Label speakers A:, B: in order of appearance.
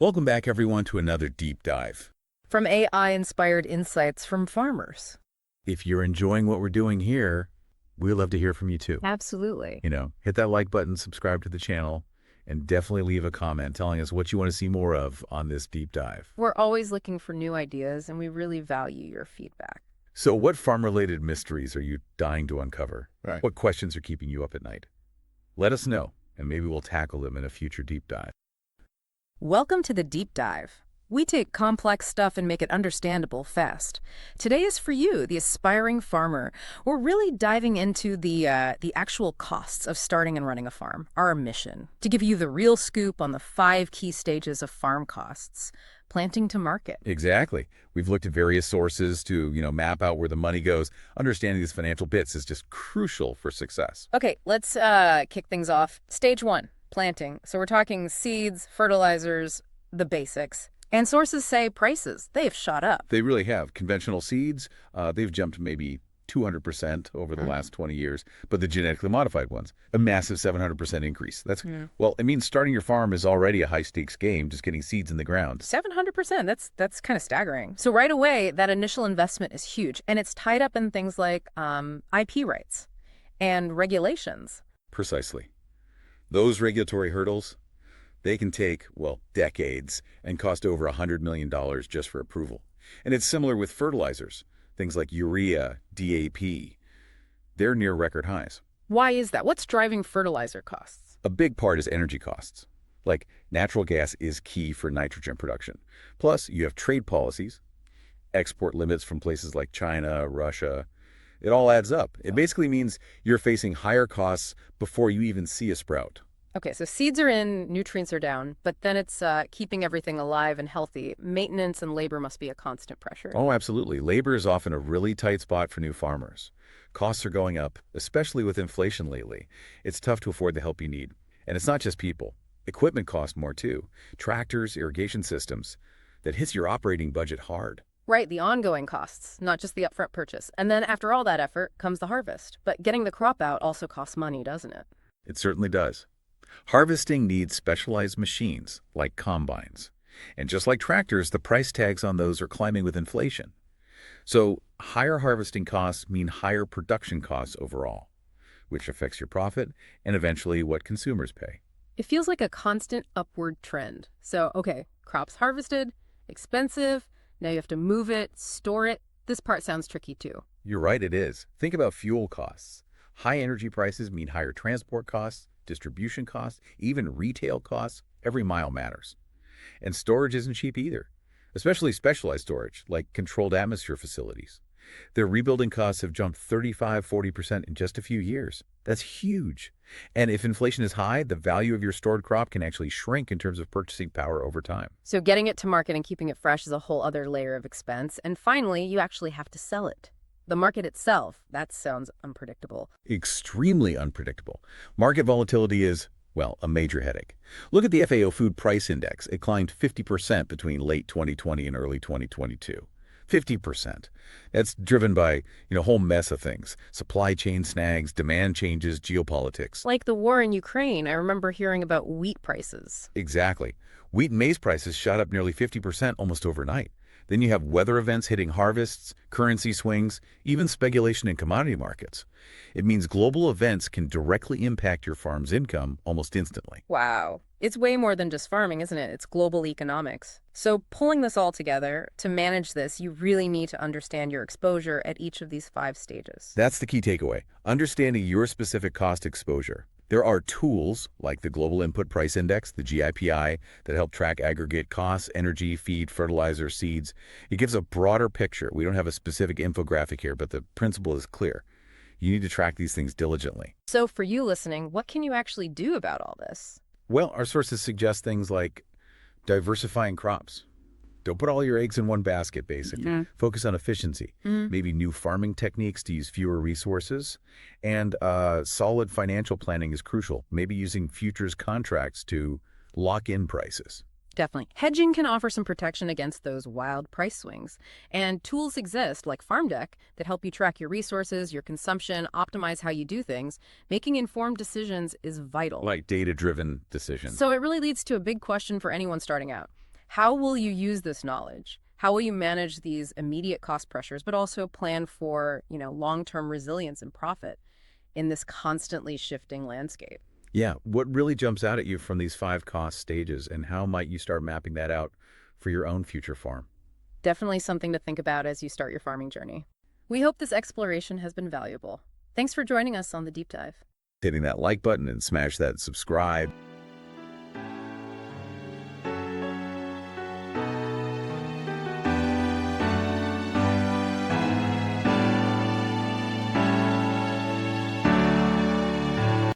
A: Welcome back, everyone, to another deep dive.
B: From AI-inspired insights from farmers.
A: If you're enjoying what we're doing here, we'd love to hear from you too.
B: Absolutely.
A: Hit that like button, subscribe to the channel, and definitely leave a comment telling us what you want to see more of on this deep dive.
B: We're always looking for new ideas, and we really value your feedback.
A: So what farm-related mysteries are you dying to uncover?
C: Right.
A: What questions are keeping you up at night? Let us know, and maybe we'll tackle them in a future deep dive.
B: Welcome to the Deep Dive. We take complex stuff and make it understandable fast. Today is for you, the aspiring farmer. We're really diving into the actual costs of starting and running a farm, our mission, to give you the real scoop on the 5 key stages of farm costs, planting to market.
A: Exactly. We've looked at various sources to, map out where the money goes. Understanding these financial bits is just crucial for success.
B: Okay, let's kick things off. Stage 1, planting. So we're talking seeds, fertilizers, the basics. And sources say prices, they've shot up.
A: They really have. Conventional seeds, they've jumped maybe 200% over the last 20 years, but the genetically modified ones, a massive 700% increase. Well, it means starting your farm is already a high-stakes game, just getting seeds in the ground.
B: 700%, that's kind of staggering. So right away, that initial investment is huge, and it's tied up in things like IP rights and regulations.
A: Precisely. Those regulatory hurdles, they can take, decades and cost over $100 million just for approval. And it's similar with fertilizers, things like urea, DAP. They're near record highs.
B: Why is that? What's driving fertilizer costs?
A: A big part is energy costs. Like, natural gas is key for nitrogen production. Plus, you have trade policies, export limits from places like China, Russia. It all adds up. It basically means you're facing higher costs before you even see a sprout.
B: Okay, so seeds are in, nutrients are down, but then it's keeping everything alive and healthy. Maintenance and labor must be a constant pressure.
A: Oh, absolutely. Labor is often a really tight spot for new farmers. Costs are going up, especially with inflation lately. It's tough to afford the help you need. And it's not just people. Equipment costs more too. Tractors, irrigation systems. That hits your operating budget hard.
B: Right, the ongoing costs, not just the upfront purchase. And then after all that effort comes the harvest. But getting the crop out also costs money, doesn't it?
A: It certainly does. Harvesting needs specialized machines, like combines. And just like tractors, the price tags on those are climbing with inflation. So higher harvesting costs mean higher production costs overall, which affects your profit and eventually what consumers pay.
B: It feels like a constant upward trend. So, okay, crops harvested, expensive, now you have to move it, store it. This part sounds tricky too.
A: You're right, it is. Think about fuel costs. High energy prices mean higher transport costs, distribution costs, even retail costs. Every mile matters. And storage isn't cheap either, especially specialized storage, like controlled atmosphere facilities. Their rebuilding costs have jumped 35–40% in just a few years. That's huge. And if inflation is high, the value of your stored crop can actually shrink in terms of purchasing power over time.
B: So getting it to market and keeping it fresh is a whole other layer of expense. And finally, you actually have to sell it. The market itself, that sounds unpredictable.
A: Extremely unpredictable. Market volatility is, a major headache. Look at the FAO Food Price Index. It climbed 50% between late 2020 and early 2022. 50%. That's driven by, a whole mess of things. Supply chain snags, demand changes, geopolitics.
B: Like the war in Ukraine, I remember hearing about wheat prices.
A: Exactly. Wheat and maize prices shot up nearly 50% almost overnight. Then you have weather events hitting harvests, currency swings, even speculation in commodity markets. It means global events can directly impact your farm's income almost instantly.
B: Wow. It's way more than just farming, isn't it? It's global economics. So pulling this all together, to manage this, you really need to understand your exposure at each of these 5 stages.
A: That's the key takeaway. Understanding your specific cost exposure. There are tools like the Global Input Price Index, the GIPI, that help track aggregate costs, energy, feed, fertilizer, seeds. It gives a broader picture. We don't have a specific infographic here, but the principle is clear. You need to track these things diligently.
B: So for you listening, what can you actually do about all this?
A: Well, our sources suggest things like diversifying crops. Don't put all your eggs in one basket, basically. Focus on efficiency, maybe new farming techniques to use fewer resources, and solid financial planning is crucial, maybe using futures contracts to lock in prices.
B: Definitely. Hedging can offer some protection against those wild price swings. And tools exist like FarmDeck that help you track your resources, your consumption, optimize how you do things. Making informed decisions is vital.
A: Like data-driven decisions.
B: So it really leads to a big question for anyone starting out. How will you use this knowledge? How will you manage these immediate cost pressures, but also plan for, long-term resilience and profit in this constantly shifting landscape?
A: Yeah, what really jumps out at you from these 5 cost stages, and how might you start mapping that out for your own future farm?
B: Definitely something to think about as you start your farming journey. We hope this exploration has been valuable. Thanks for joining us on the deep dive.
A: Hitting that like button and smash that subscribe.